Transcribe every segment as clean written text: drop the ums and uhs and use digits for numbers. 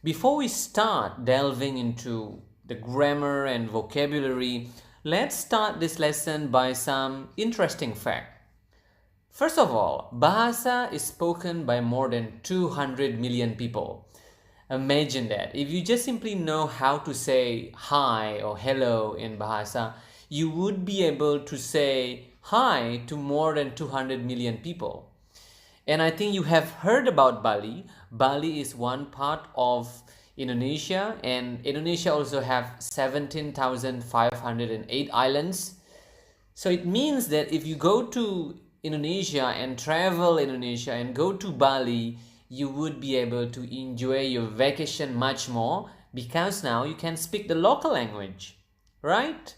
Before we start delving into the grammar and vocabulary, let's start this lesson by some interesting fact. First of all, Bahasa is spoken by more than 200 million people. Imagine that. If you just simply know how to say hi or hello in Bahasa, you would be able to say hi to more than 200 million people. And I think you have heard about Bali. Bali is one part of Indonesia, and Indonesia also have 17,508 islands. So it means that if you go to Indonesia and travel Indonesia and go to Bali, you would be able to enjoy your vacation much more because now you can speak the local language, right?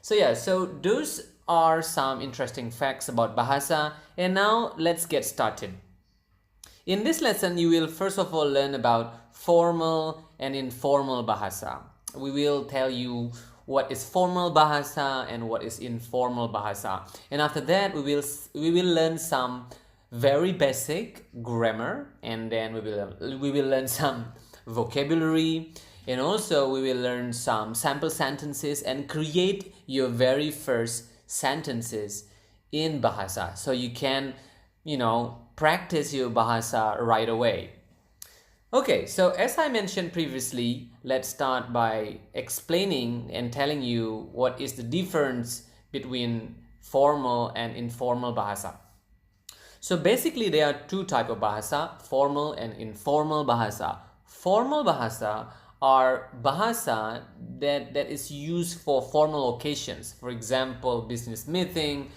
So those are some interesting facts about Bahasa, and now let's get started. In this lesson, you will first of all learn about formal and informal Bahasa. We will tell you what is formal Bahasa and what is informal Bahasa. And after that, we will learn some very basic grammar, and then we will learn some vocabulary, and also we will learn some sample sentences and create your very first sentences in Bahasa so you can practice your Bahasa right away. Okay, so as I mentioned previously, let's start by explaining and telling you what is the difference between formal and informal Bahasa. So basically there are two types of Bahasa, formal and informal Bahasa. Formal Bahasa are Bahasa that is used for formal occasions. For example, business meeting,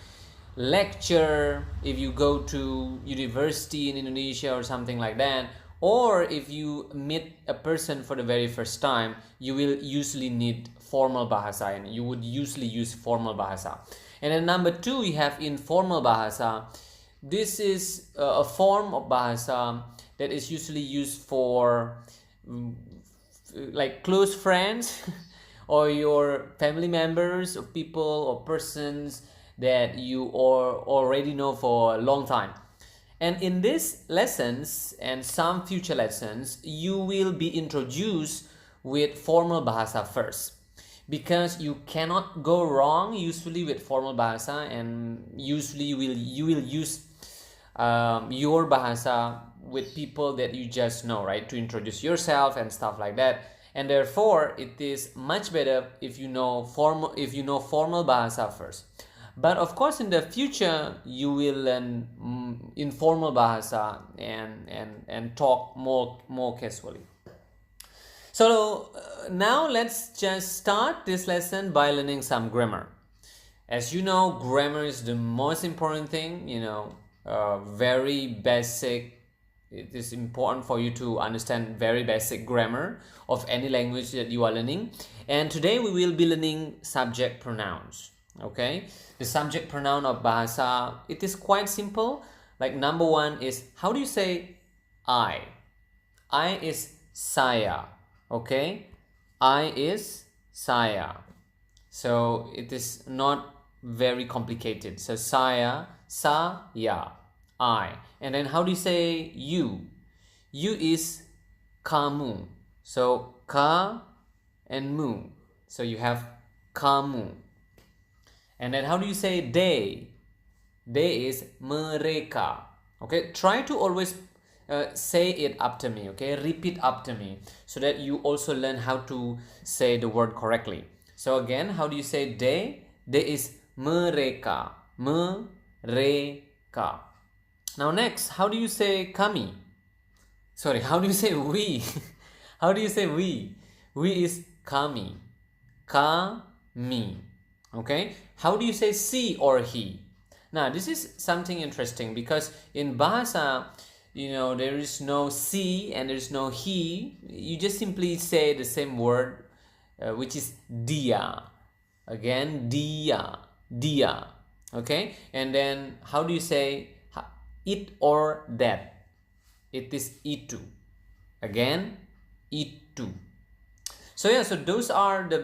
lecture, if you go to university in Indonesia or something like that, or if you meet a person for the very first time, you will usually need formal Bahasa, and you would usually use formal Bahasa. And then number two, we have informal Bahasa. This is a form of Bahasa that is usually used for like close friends or your family members or people or persons that you already know for a long time. And in these lessons and some future lessons, you will be introduced with formal Bahasa first, because you cannot go wrong usually with formal Bahasa, and usually you will use your Bahasa with people that you just know, right, to introduce yourself and stuff like that. And therefore it is much better if you know formal Bahasa first. But of course, in the future, you will learn informal Bahasa and talk more casually. So now let's just start this lesson by learning some grammar. As you know, grammar is the most important thing, very basic. It is important for you to understand very basic grammar of any language that you are learning. And today we will be learning subject pronouns. Okay, the subject pronoun of Bahasa, it is quite simple. Like number one is, how do you say I? I is saya. Okay, I is saya. So it is not very complicated. So saya, I. And then how do you say you? You is kamu. So ka and mu. So you have kamu. And then how do you say they? They is mereka. Okay, try to always say it after me. Okay, repeat after me so that you also learn how to say the word correctly. So again, how do you say they? They is mereka. Mereka. Now next, how do you say kami? Sorry, how do you say we? How do you say we? We is kami. Kami. Okay, how do you say she or he? Now this is something interesting, because in Bahasa, there is no she and there is no he. You just simply say the same word, which is dia. Again, dia. Okay, and then how do you say it or that? It is itu. Again, itu. So those are the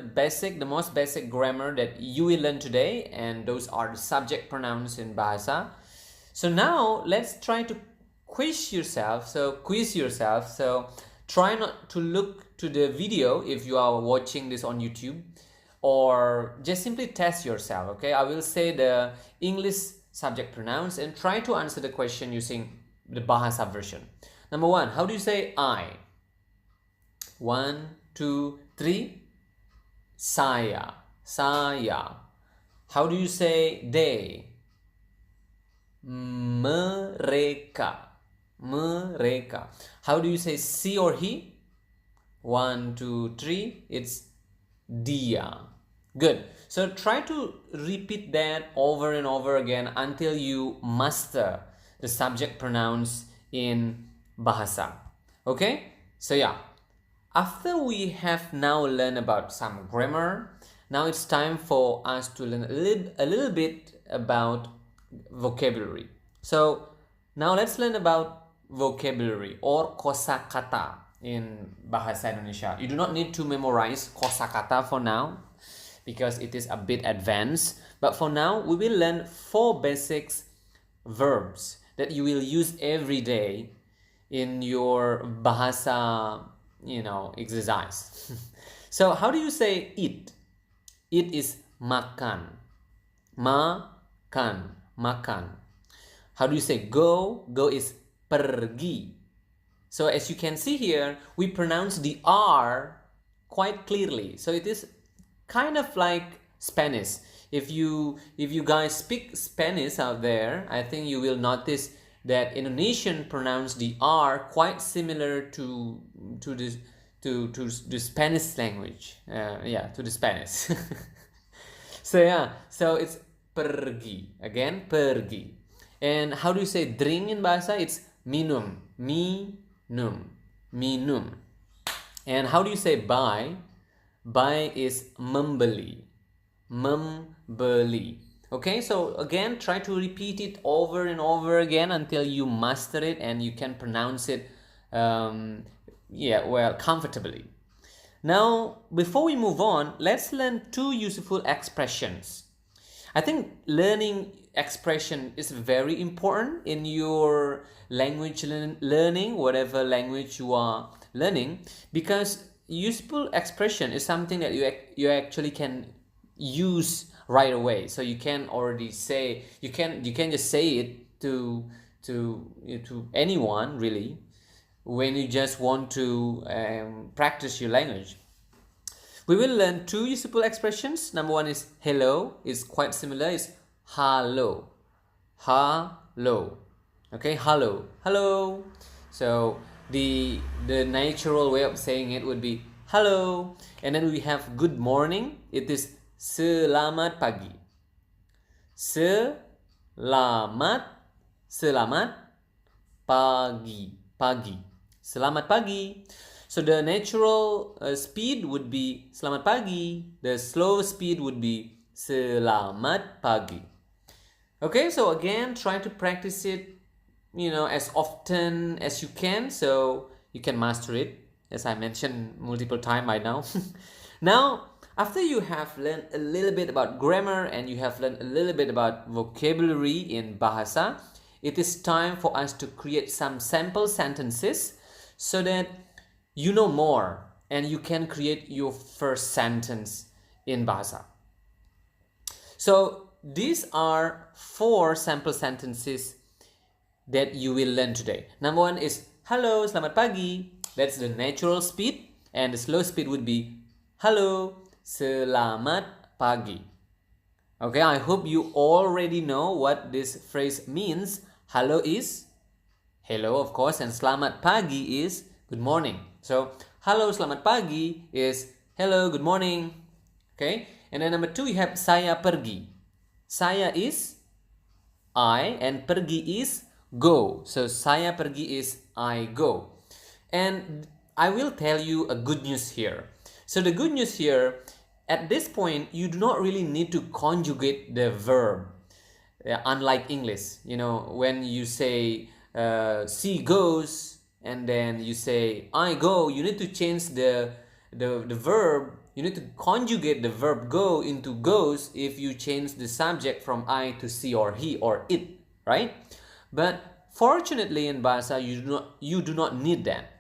most basic grammar that you will learn today, and those are the subject pronouns in Bahasa. So now let's try to quiz yourself. So try not to look to the video if you are watching this on YouTube, or just simply test yourself. Okay, I will say the English subject pronouns and try to answer the question using the Bahasa version. Number one, how do you say I? 1, 2, 3. Saya. How do you say they? Mereka. How do you say she or he? 1, 2, 3. It's dia. Good. So try to repeat that over and over again until you master the subject pronouns in Bahasa. Okay? So yeah, after we have now learned about some grammar, now it's time for us to learn a little bit about vocabulary. So now let's learn about vocabulary or kosakata in Bahasa Indonesia. You do not need to memorize kosakata for now because it is a bit advanced. But for now, we will learn 4 basic verbs that you will use every day in your Bahasa, exercise. So how do you say eat? Eat is makan. Makan. How do you say go? Go is pergi. So as you can see here, we pronounce the R quite clearly. So it is kind of like Spanish. If you guys speak Spanish out there, I think you will notice that Indonesian pronounce the R quite similar to the Spanish language. To the Spanish. So it's pergi. Again, pergi. And how do you say drink in Bahasa? It's minum. Minum. And how do you say buy? Buy is membeli. Okay, so again, try to repeat it over and over again until you master it and you can pronounce it comfortably. Now, before we move on, let's learn 2 useful expressions. I think learning expression is very important in your language learning, whatever language you are learning, because useful expression is something that you actually can use right away. So you can already say, you can just say it to anyone really when you just want to practice your language. We will learn 2 useful expressions. Number 1 is hello. It's quite similar. It's hello. Okay, hello. So the natural way of saying it would be hello. And then we have good morning. It is selamat pagi. Selamat pagi. Selamat pagi. So the natural speed would be selamat pagi. The slow speed would be selamat pagi. Okay, so again, try to practice it, as often as you can, so you can master it, as I mentioned multiple times by now. Now, after you have learned a little bit about grammar and you have learned a little bit about vocabulary in Bahasa, it is time for us to create some sample sentences so that you know more and you can create your first sentence in Bahasa. So these are 4 sample sentences that you will learn today. Number 1 is hello, selamat pagi. That's the natural speed, and the slow speed would be hello, selamat pagi. Okay, I hope you already know what this phrase means. Hello is hello, of course, and selamat pagi is good morning. So hello, selamat pagi is hello, good morning. Okay, and then number 2 you have saya pergi. Saya is I and pergi is go. So saya pergi is I go. And I will tell you a good news here. So the good news here, at this point, you do not really need to conjugate the verb. Unlike English, when you say she goes and then you say I go, you need to change the verb. You need to conjugate the verb go into goes if you change the subject from I to she or he or it, right? But fortunately in Bahasa, you do not need that.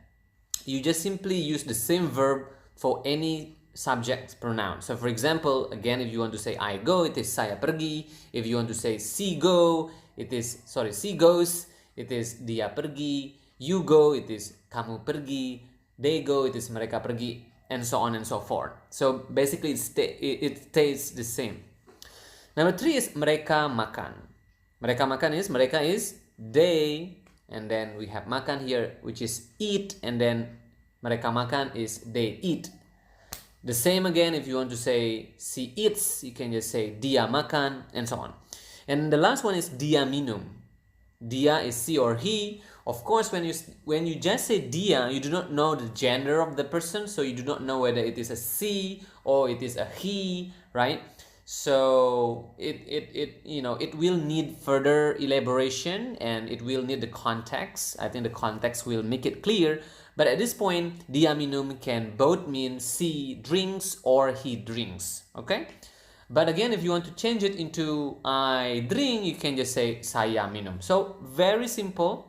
you just simply use the same verb for any subject pronoun. So for example, again, if you want to say I go, it is saya pergi. If you want to say she goes, it is dia pergi. You go, it is kamu pergi. They go, it is mereka pergi, and so on and so forth. So basically it stays the same. Number 3 is mereka makan. Mereka is they, and then we have makan here, which is eat, and then mereka makan is they eat. The same again, if you want to say she eats, you can just say dia makan, and so on. And the last one is dia minum. Dia is she or he. Of course, when you just say dia, you do not know the gender of the person, so you do not know whether it is a she or it is a he, right? So it will need further elaboration, and it will need the context. I think the context will make it clear. But at this point, dia minum can both mean she drinks or he drinks. Okay? But again, if you want to change it into I drink, you can just say saya minum. So very simple.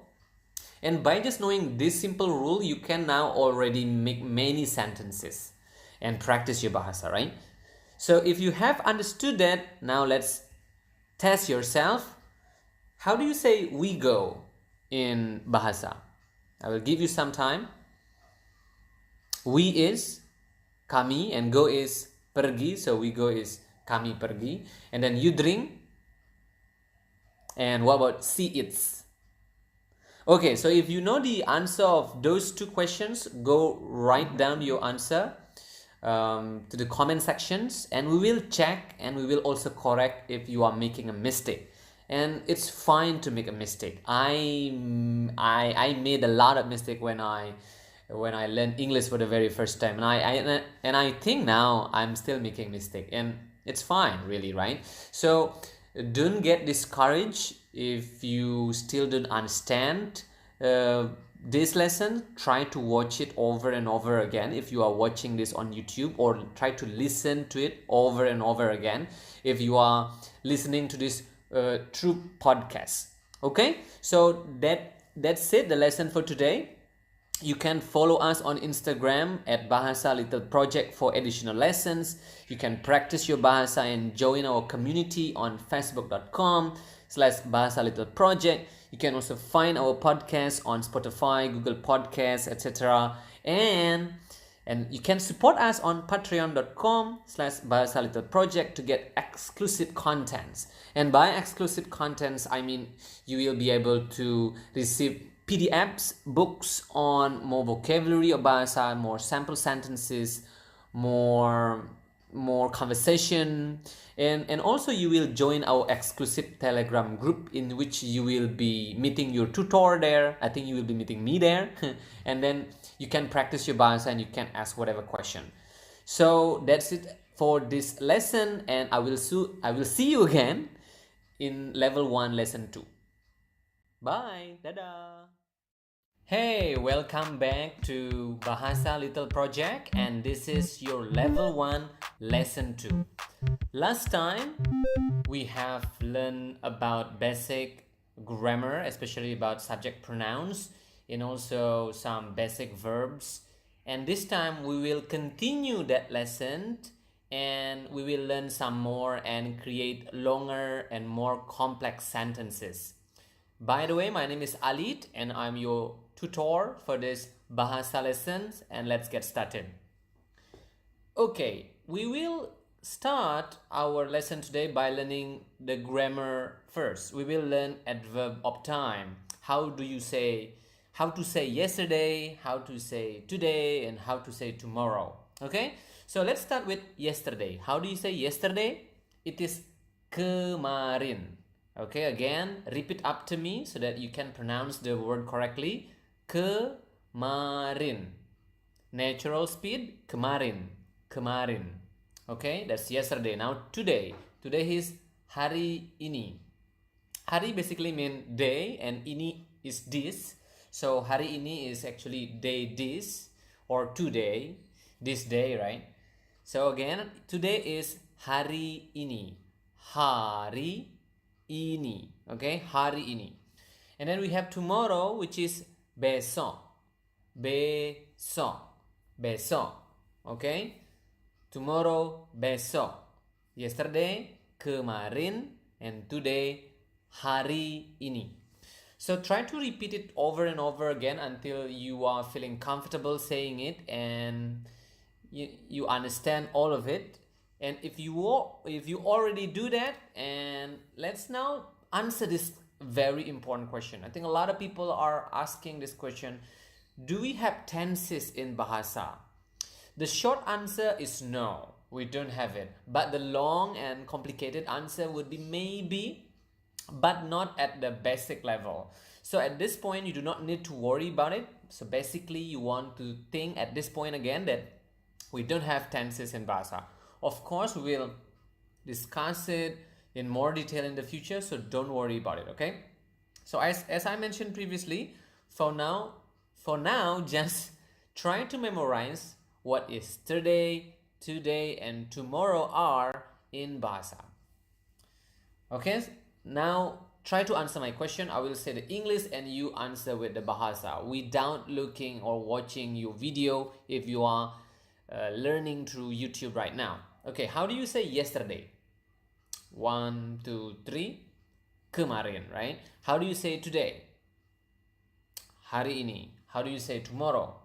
And by just knowing this simple rule, you can now already make many sentences and practice your bahasa, right? So if you have understood that, now let's test yourself. How do you say we go in bahasa? I will give you some time. We is kami, and go is pergi, so we go is kami pergi. And then you drink. And what about she eats? Okay, so if you know the answer of those two questions, go write down your answer to the comment sections, and we will check, and we will also correct if you are making a mistake. And it's fine to make a mistake. I made a lot of mistake when I learned English for the very first time, and I think now I'm still making mistake, and it's fine, really, right? So don't get discouraged if you still don't understand this lesson. Try to watch it over and over again if you are watching this on YouTube, or try to listen to it over and over again if you are listening to this through podcast. Okay, so that's it, the lesson for today. You can follow us on Instagram at Bahasa Little Project for additional lessons. You can practice your Bahasa and join our community on facebook.com/Bahasa Little Project. You can also find our podcast on Spotify, Google Podcasts, etc. And you can support us on patreon.com/Bahasa Little Project to get exclusive contents. And by exclusive contents, I mean you will be able to receive PDFs, books on more vocabulary of Bahasa, more sample sentences, more conversation, and also you will join our exclusive Telegram group, in which you will be meeting your tutor there. I think you will be meeting me there. And then you can practice your Bahasa, and you can ask whatever question. So that's it for this lesson, and I will see you again in level 1 lesson 2. Bye. Dadah. Hey, welcome back to Bahasa Little Project, and this is your level 1 lesson 2. Last time we have learned about basic grammar, especially about subject pronouns, and also some basic verbs. And this time we will continue that lesson, and we will learn some more and create longer and more complex sentences. By the way, my name is Alit, and I'm your tutor for this Bahasa lessons, and let's get started. Okay, we will start our lesson today by learning the grammar first. We will learn adverb of time. How to say yesterday, how to say today, and how to say tomorrow. Okay, so let's start with yesterday. How do you say yesterday? It is kemarin. Okay, again, repeat after me so that you can pronounce the word correctly. Kemarin. Natural speed, kemarin. Kemarin. Okay, that's yesterday. Now today. Today is hari ini. Hari basically means day, and ini is this. So hari ini is actually day this, or today, this day, right? So again, today is hari ini. Hari ini. Okay, hari ini. And then we have tomorrow, which is besok. Besok. besok. Okay? Tomorrow, besok. Yesterday, kemarin, and today, hari ini. So try to repeat it over and over again until you are feeling comfortable saying it and you understand all of it. And if you already do that, and let's now answer this very important question. I think a lot of people are asking this question: do we have tenses in Bahasa? The short answer is no, we don't have it. But the long and complicated answer would be maybe, but not at the basic level. So at this point, you do not need to worry about it. So basically, you want to think at this point again that we don't have tenses in Bahasa. Of course, we will discuss it in more detail in the future, so don't worry about it, okay? So as I mentioned previously, for now, just try to memorize what yesterday, today, and tomorrow are in Bahasa. Okay, now try to answer my question. I will say the English and you answer with the Bahasa without looking or watching your video if you are learning through YouTube right now. Okay, how do you say yesterday? 1, 2, 3. Kemarin, right? How do you say today? Hari ini. How do you say tomorrow?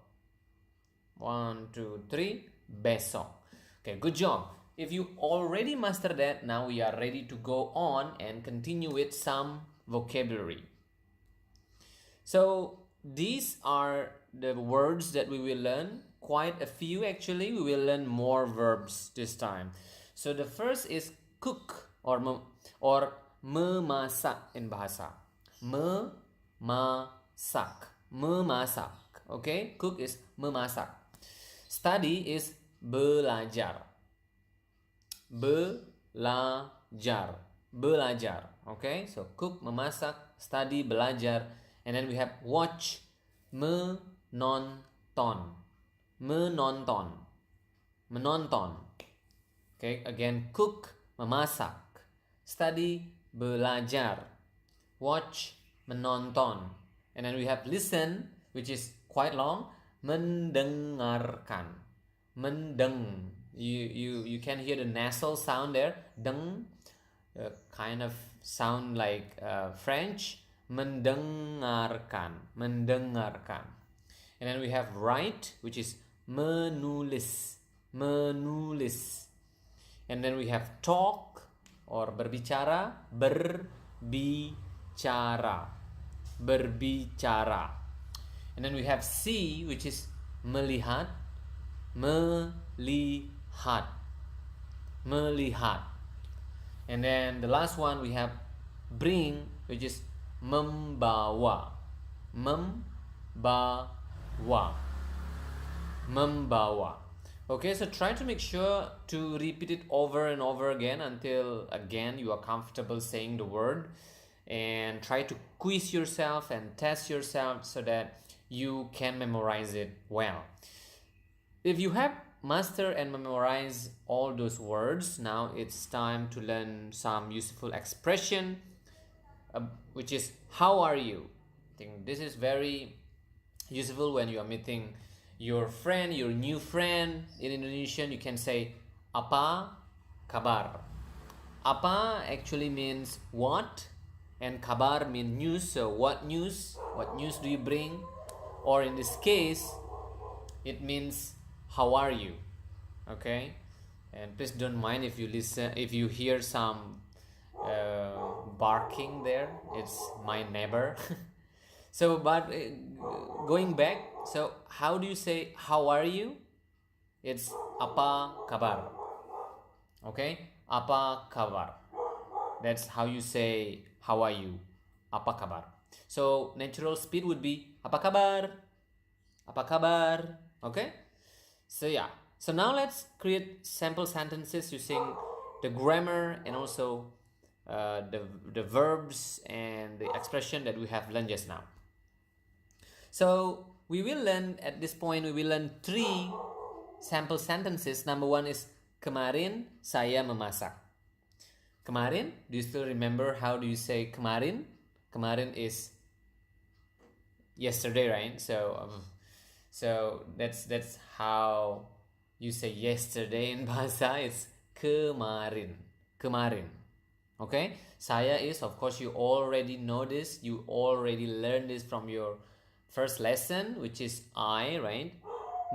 1, 2, 3. Besok. Okay, good job. If you already mastered that, now we are ready to go on and continue with some vocabulary. So these are the words that we will learn. Quite a few actually. We will learn more verbs this time. So the first is cook or memasak in Bahasa. Memasak. Memasak. Okay, cook is memasak. Study is belajar. Belajar. Belajar. Okay, so cook, memasak, study, belajar. And then we have watch, menonton. Menonton. Menonton. Okay, again cook, memasak, study, belajar, watch, menonton. And then we have listen, which is quite long, mendengarkan. Mendeng. You can hear the nasal sound there. Deng, kind of sound like French. Mendengarkan. Mendengarkan. And then we have write, which is menulis. Menulis. And then we have talk or berbicara. Berbicara. Berbicara. And then we have see, which is melihat. Melihat. Melihat. And then the last one we have bring, which is membawa. Membawa. Membawa. Okay, so try to make sure to repeat it over and over again until again you are comfortable saying the word, and try to quiz yourself and test yourself so that you can memorize it well. If you have mastered and memorized all those words, now it's time to learn some useful expression, which is how are you? I think this is very useful when you are meeting your friend, your new friend. In Indonesian, you can say apa kabar. Apa actually means what, and kabar means news. So what news? What news do you bring? Or in this case, it means how are you? Okay, and please don't mind if you hear some barking there. It's my neighbor. So, but going back, so how do you say how are you? It's apa kabar. Okay, apa kabar. That's how you say how are you. Apa kabar. So natural speed would be apa kabar. Apa kabar. Okay. So yeah. So now let's create sample sentences using the grammar and also the verbs and the expression that we have learned just now. So we will learn at this point, we will learn 3 sample sentences. Number 1 is kemarin saya memasak. Kemarin, do you still remember how do you say kemarin? Kemarin is yesterday, right? So So that's how you say yesterday in Bahasa. It's kemarin. Kemarin. Okay? Saya is, of course, you already know this. You already learned this from your first lesson, which is I, right?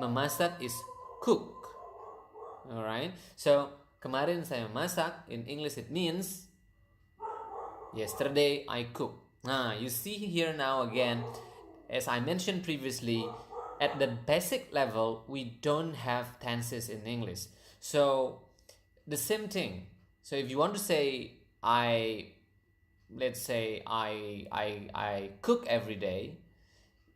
Memasak is cook. Alright? So, kemarin saya masak. In English, it means yesterday I cooked. You see here now again, as I mentioned previously, at the basic level, we don't have tenses in English. So, the same thing. So, if you want to say let's say I cook every day,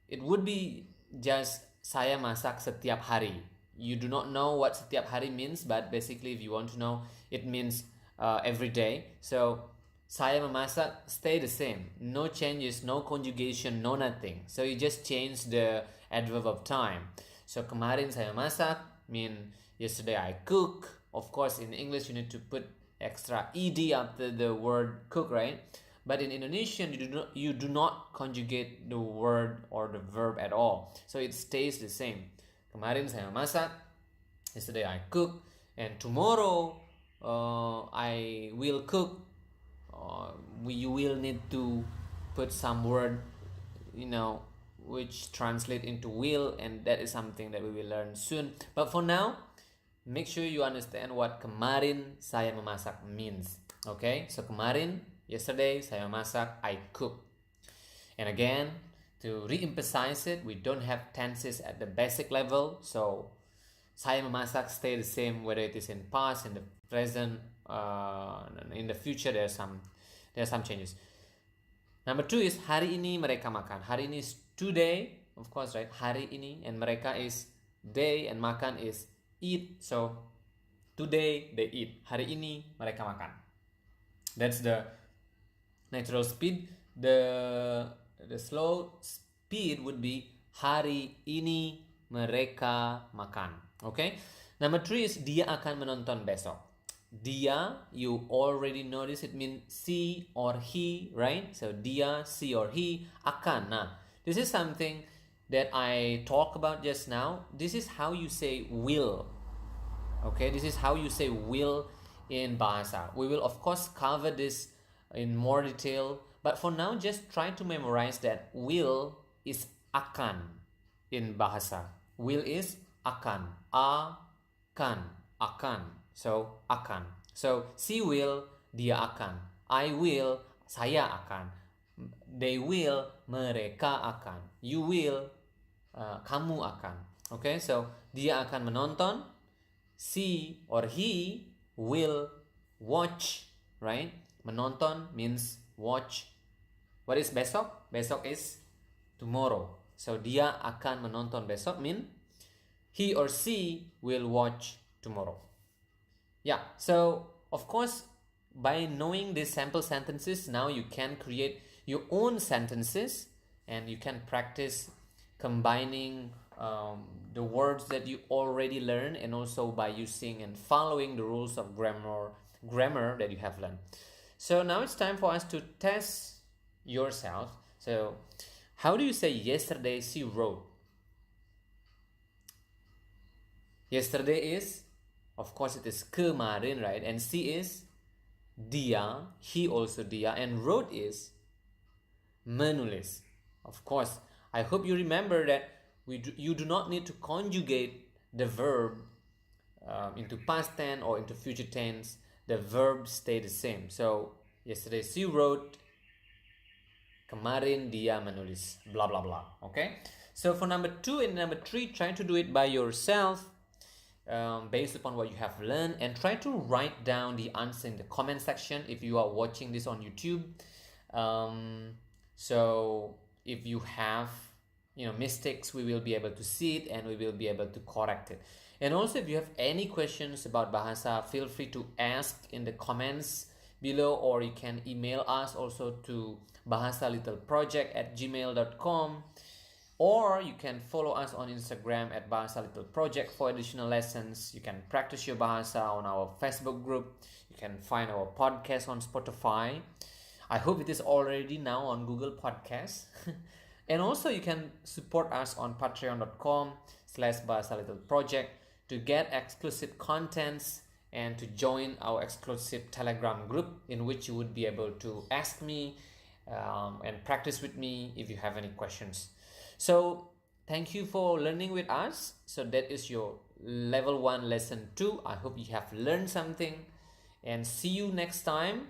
it would be just saya masak setiap hari. You do not know what setiap hari means, but basically if you want to know, it means every day. So saya memasak stay the same. No changes, no conjugation, no nothing. So you just change the adverb of time. So kemarin saya masak mean yesterday I cook. Of course in English you need to put extra ed after the word cook, right? But in Indonesian, you do not conjugate the word or the verb at all. So it stays the same. Kemarin saya masak, yesterday I cook, and tomorrow I will cook. You will need to put some word, which translate into will, and that is something that we will learn soon. But for now, make sure you understand what kemarin saya memasak means. Okay, so kemarin, yesterday, saya masak, I cook. And again, to re-emphasize it, we don't have tenses at the basic level. So, saya memasak stay the same whether it is in past, in the present, in the future. There are some changes. Number 2 is hari ini mereka makan. Hari ini is today, of course, right? Hari ini, and mereka is day, and makan is eat. So, today they eat. Hari ini mereka makan. That's the natural speed. The slow speed would be hari ini mereka makan. Okay? Number 3 is dia akan menonton besok. Dia, you already notice it means she or he, right? So dia, she or he, akan. Nah, this is something that I talked about just now. This is how you say will. Okay, this is how you say will in Bahasa. We will of course cover this in more detail, but for now just try to memorize that will is akan in Bahasa. Will is akan. Akan. So akan. So she will, dia akan. I will, saya akan. They will, mereka akan. You will, kamu akan. Okay, so dia akan menonton. She or he will watch, right? Menonton means watch. What is besok? Besok is tomorrow. So dia akan menonton besok mean he or she will watch tomorrow. Yeah, so of course by knowing these sample sentences, now you can create your own sentences and you can practice combining the words that you already learned, and also by using and following the rules of grammar that you have learned. So now it's time for us to test yourself. So how do you say yesterday she wrote? Yesterday is, of course, it is kemarin, right? And she is dia, he also dia, and wrote is menulis. Of course, I hope you remember that you do not need to conjugate the verb into past tense or into future tense. The verbs stay the same. So, yesterday she wrote, kemarin dia menulis, blah blah blah. Okay? So for number 2 and number 3, try to do it by yourself. Based upon what you have learned, and try to write down the answer in the comment section if you are watching this on YouTube. So if you have mistakes, we will be able to see it and we will be able to correct it. And also if you have any questions about Bahasa, feel free to ask in the comments below, or you can email us also to bahasalittleproject@gmail.com. Or you can follow us on Instagram at Bahasa Little Project for additional lessons. You can practice your Bahasa on our Facebook group. You can find our podcast on Spotify. I hope it is already now on Google Podcasts. And also you can support us on patreon.com/Bahasa Little Project to get exclusive contents and to join our exclusive Telegram group, in which you would be able to ask me and practice with me if you have any questions. So thank you for learning with us. So that is your level 1 lesson 2. I hope you have learned something, and see you next time.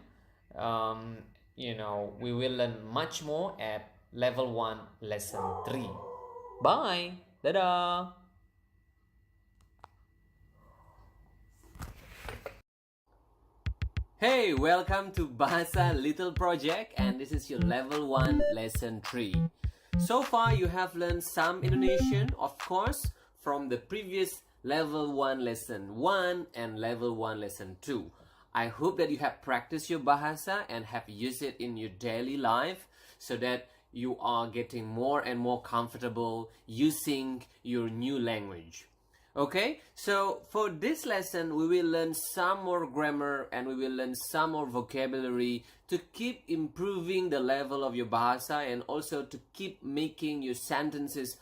We will learn much more at level 1 lesson 3. Bye. Dadah. Hey, welcome to Bahasa Little Project, and this is your level 1 lesson 3. So far you have learned some Indonesian, of course, from the previous level 1 lesson 1 and level 1 lesson 2. I hope that you have practiced your Bahasa and have used it in your daily life, so that you are getting more and more comfortable using your new language. Okay, so for this lesson, we will learn some more grammar and we will learn some more vocabulary to keep improving the level of your Bahasa, and also to keep making your sentences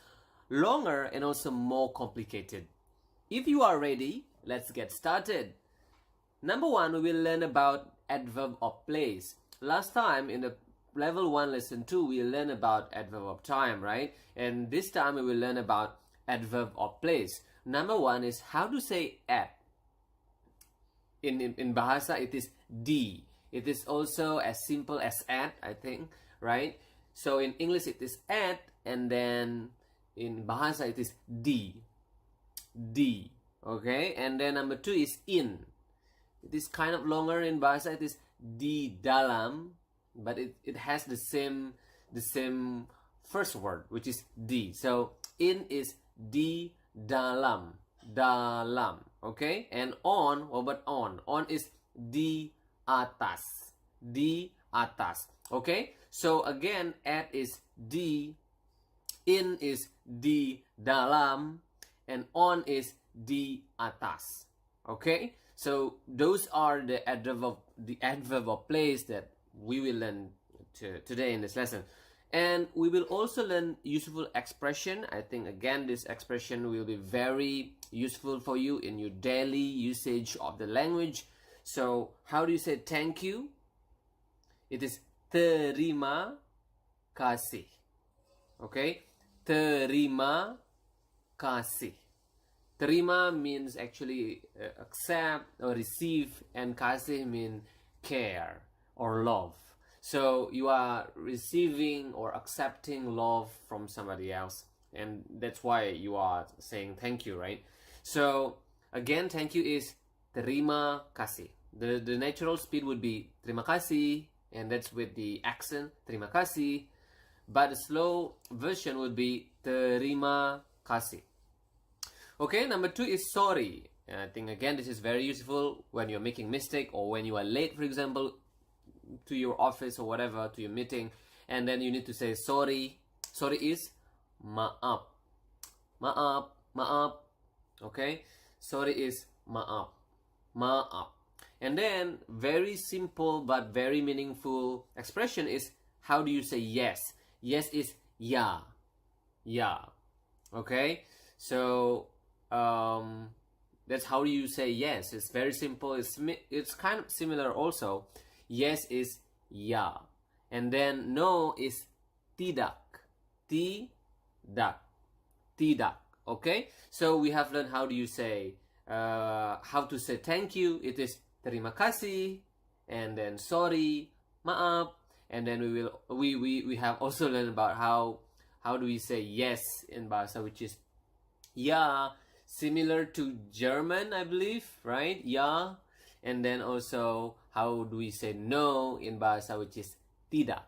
longer and also more complicated. If you are ready, let's get started. Number 1, we will learn about adverb of place. Last time in the level 1 lesson 2, we learned about adverb of time, right? And this time we will learn about adverb of place. Number 1 is how to say at. In Bahasa, it is di. It is also as simple as at, I think, right? So in English, it is at, and then in Bahasa, it is di. Di. Okay? And then number 2 is in. It is kind of longer in Bahasa. It is di dalam, but it has the same first word, which is di. So in is di dalam, dalam. Okay? And on, what about on? On is di atas, di atas. Okay? So again, at is di, in is di dalam, and on is di atas. Okay? So those are the adverb of place that we will learn today in this lesson. And we will also learn useful expression. I think again this expression will be very useful for you in your daily usage of the language. So how do you say thank you? It is terima kasih. Okay? Terima kasih. Terima means actually accept or receive, and kasih means care or love. So you are receiving or accepting love from somebody else, and that's why you are saying thank you, right? So again, thank you is terima kasih. The natural speed would be terima kasih, and that's with the accent terima kasih, but the slow version would be terima kasih. Okay, number 2 is sorry. And I think again this is very useful when you're making mistake, or when you are late, for example, to your office or whatever, to your meeting, and then you need to say sorry. Sorry is maaf. Maaf, maaf. Okay? Sorry is maaf. Maaf. And then very simple but very meaningful expression is how do you say yes? Yes is ya. Ya. Okay? So that's how you say yes. It's very simple. It's kind of similar also. Yes is ya, and then no is tidak. Tidak. Tidak. Okay, so we have learned how do you say how to say thank you. It is terima kasih, and then sorry, maaf, and then we have also learned about how do we say yes in Bahasa, which is ja, similar to German, I believe, right? Ja. And then also, how do we say no in Bahasa, which is tidak.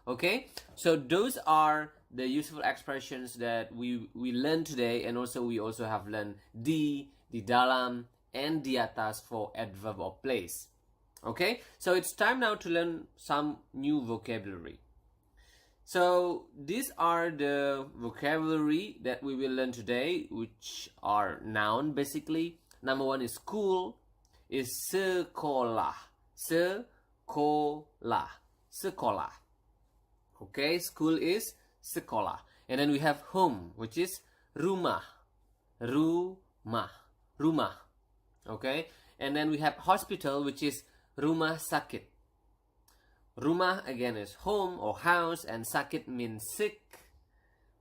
Okay? So those are the useful expressions that we learned today, and also we also have learned di dalam, and di atas for adverb of place. Okay? So it's time now to learn some new vocabulary. So these are the vocabulary that we will learn today, which are noun basically. Number 1 is school, is sekolah. Sekolah. Sekolah. Okay, school is sekolah. And then we have home, which is rumah. Rumah. Rumah. Okay? And then we have hospital, which is rumah sakit. Rumah again is home or house, and sakit means sick.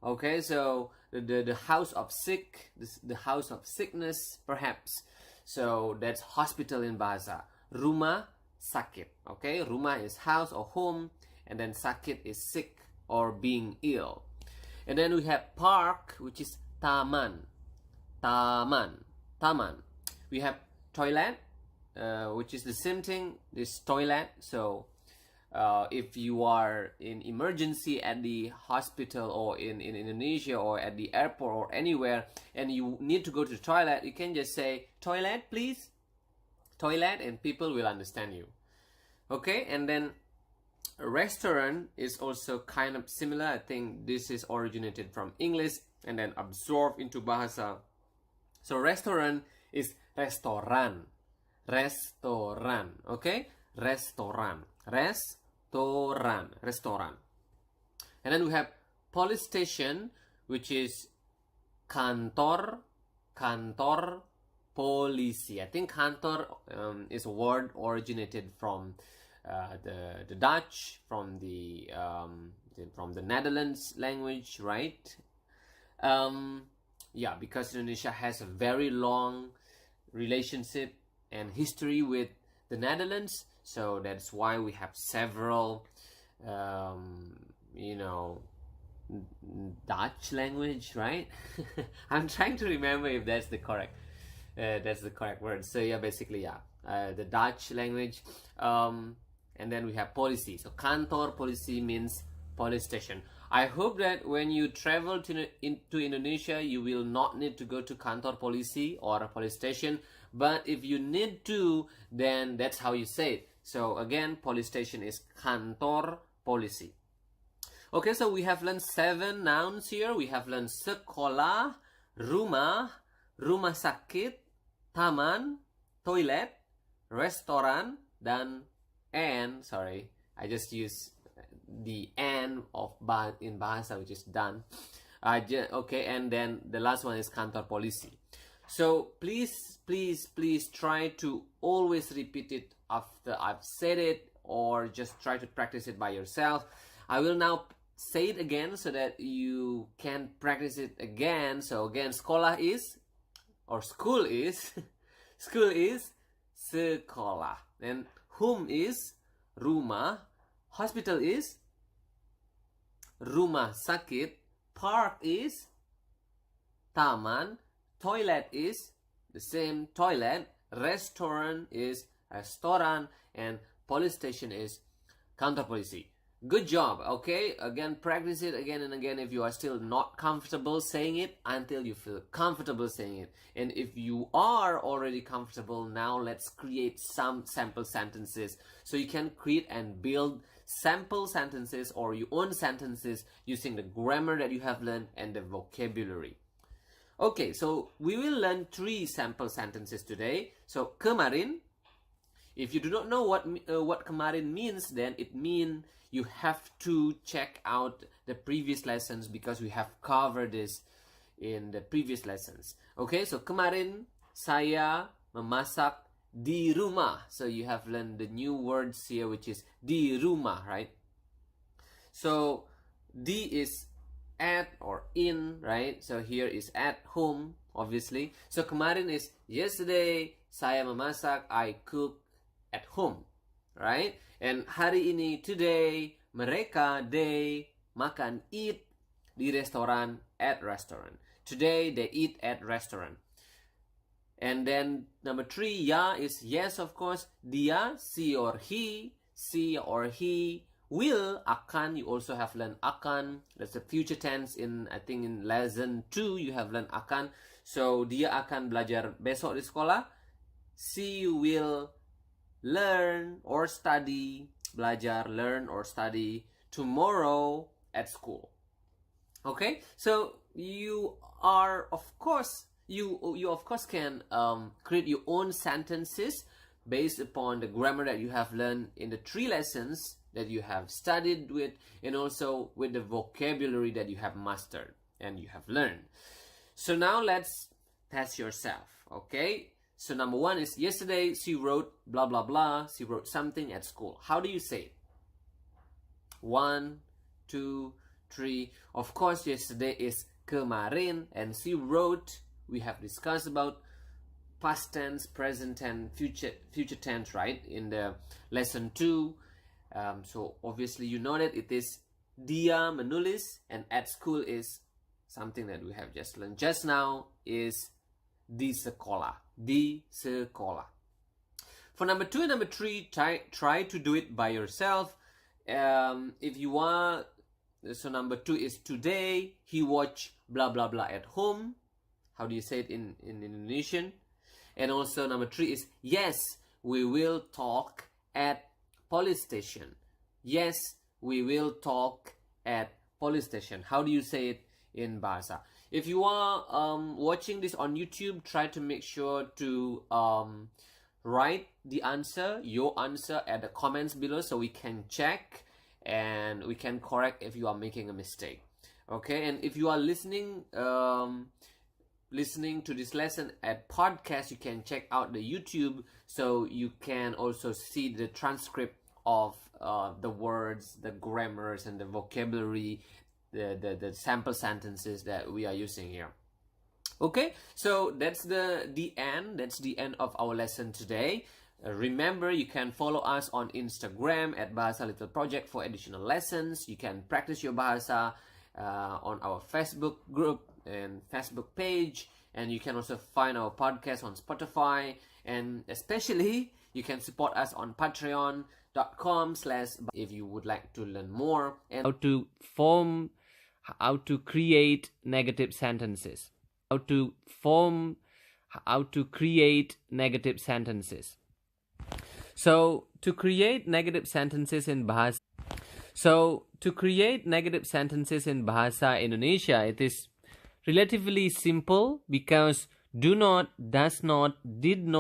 Okay, so the house of sick, the house of sickness, perhaps. So that's hospital in Bahasa. Rumah sakit. Okay, rumah is house or home, and then sakit is sick or being ill. And then we have park, which is taman. Taman. Taman. We have toilet, which is the same thing, this toilet. So if you are in emergency at the hospital or in Indonesia or at the airport or anywhere, and you need to go to the toilet, you can just say, toilet please, toilet, and people will understand you. Okay, and then restaurant is also kind of similar. I think this is originated from English and then absorbed into Bahasa. So restaurant is restoran. Restoran. Okay, restoran. Restoran. Restoran. And then we have police station, which is kantor. Kantor polisi. I think kantor is a word originated from the Dutch, from the Netherlands language, right? Yeah, because Indonesia has a very long relationship and history with the Netherlands, so that's why we have several, Dutch language, right? I'm trying to remember if that's the correct word. So yeah, basically, yeah, the Dutch language, and then we have policy. So kantor polisi means police station. I hope that when you travel to Indonesia, you will not need to go to kantor polisi or a police station. But if you need to, then that's how you say it. So again, police station is kantor polisi. Okay, so we have learned 7 nouns here. We have learned sekolah, rumah, rumah sakit, taman, toilet, restoran, and sorry, I just used the and of in Bahasa, which is done. Okay, and then the last one is kantor polisi. So please try to always repeat it after I've said it, or just try to practice it by yourself. I will now say it again so that you can practice it again. So again, sekolah is, or school is school is sekolah, and home is rumah, hospital is rumah sakit, park is taman, toilet is the same, toilet, restaurant is restoran, and police station is kantor polisi. Good job. Okay, again, practice it again and again if you are still not comfortable saying it, until you feel comfortable saying it. And if you are already comfortable, now let's create some sample sentences. So you can create and build sample sentences or your own sentences using the grammar that you have learned and the vocabulary. Okay, so we will learn 3 sample sentences today. So kemarin, if you do not know what kemarin means, then it means you have to check out the previous lessons, because we have covered this in the previous lessons. Okay, so kemarin saya memasak di rumah. So you have learned the new words here, which is di rumah, right? So di is at or in, right? So here is at home, obviously. So kemarin is yesterday saya memasak, I cook at home, right? And hari ini, today, mereka, they, makan, eat di restoran, at restaurant. Today they eat at restaurant. And then number 3, ya is yes, of course. Dia, she or he will, akan, you also have learned akan. That's the future tense in, I think in lesson 2 you have learned akan. So dia akan belajar besok di sekolah. She will learn or study, belajar, learn or study tomorrow at school. Okay, so you are of course you of course can create your own sentences based upon the grammar that you have learned in the 3 lessons that you have studied with, and also with the vocabulary that you have mastered and you have learned. So now let's test yourself, okay? So number one is, yesterday she wrote blah blah blah, she wrote something at school. How do you say it? 1, 2, 3. Of course, yesterday is kemarin, and she wrote, we have discussed about past tense, present tense, future tense, right, in the lesson 2. So obviously you know that it is dia menulis, and at school is something that we have just learned just now, is di sekolah. Di sekolah. For number 2 and number 3, try to do it by yourself. If you want, so number 2 is, today he watched blah blah blah at home. How do you say it in Indonesian? And also number 3 is, yes, we will talk at police station. Yes, we will talk at police station. How do you say it in Bahasa? If you are watching this on YouTube, try to make sure to write the answer, your answer, at the comments below, so we can check and we can correct if you are making a mistake. Okay, and if you are listening to this lesson at podcast, you can check out the YouTube, so you can also see the transcript of the words, the grammars, and the vocabulary, the sample sentences that we are using here. Okay, so that's the end. That's the end of our lesson today. Remember, you can follow us on Instagram at Bahasa Little Project for additional lessons. You can practice your Bahasa on our Facebook group and Facebook page, and you can also find our podcast on Spotify, and especially you can support us on patreon.com/ if you would like to learn more and how to create negative sentences. How to create negative sentences. So to create negative sentences in Bahasa, Indonesia, it is relatively simple, because do not, does not, did not,